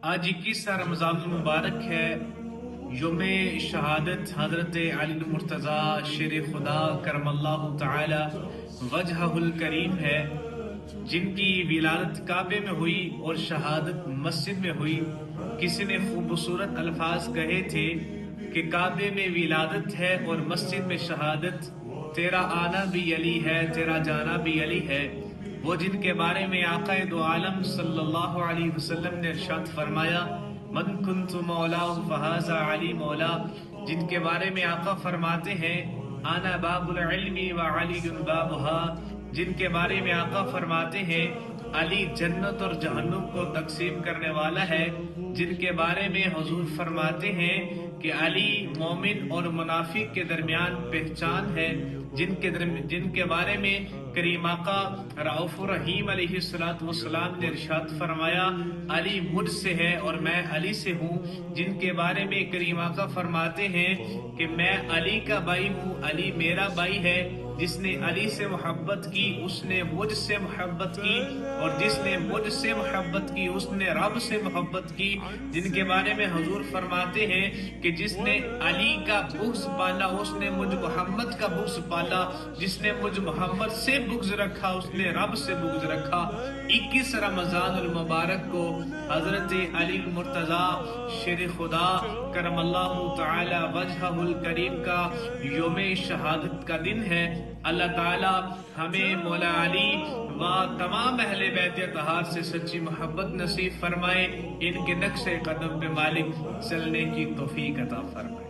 آج 21 رمضان المبارک ہے، یوم شہادت حضرت علی مرتضیٰ شیر خدا کرم اللہ تعالی وجہہ الکریم ہے، جن کی ولادت کعبے میں ہوئی اور شہادت مسجد میں ہوئی۔ کسی نے خوبصورت الفاظ کہے تھے کہ کعبے میں ولادت ہے اور مسجد میں شہادت، تیرا آنا بھی علی ہے، تیرا جانا بھی علی ہے۔ وہ جن کے بارے میں آقا دو عالم صلی اللہ علیہ وسلم نے ارشاد فرمایا، من کنت مولا فہذا علی مولا، جن کے بارے میں آقا فرماتے ہیں انا باب العلم وعلی بابہا، جن کے بارے میں آقا فرماتے ہیں علی جنت اور جہنم کو تقسیم کرنے والا ہے، جن کے بارے میں حضور فرماتے ہیں کہ علی مومن اور منافق کے درمیان پہچان ہے، جن کے بارے میں کریم آقا رؤوف الرحیم علیہ السلام نے ارشاد فرمایا علی مجھ سے ہے اور میں علی سے ہوں، جن کے بارے میں کریم آقا فرماتے ہیں کہ میں علی کا بھائی ہوں، علی میرا بھائی ہے، جس نے علی سے محبت کی اس نے مجھ سے محبت کی، اور جس نے مجھ سے محبت کی اس نے رب سے محبت کی، جن کے بارے میں حضور فرماتے ہیں کہ جس نے علی کا بغض پالا اس نے مجھ محمد کا بغض پالا، جس نے مجھ محمد سے بغض رکھا اس نے رب سے بغض رکھا۔ 21 رمضان المبارک کو حضرت علی مرتضیٰ شیر خدا کرم اللہ تعالی وجہہ الکریم کا یوم شہادت کا دن ہے۔ اللہ تعالی ہمیں مولا علی و تمام اہل بیت اطہار سے سچی محبت نصیب فرمائے، ان کے نقش قدم پہ مالک چلنے کی توفیق عطا فرمائے۔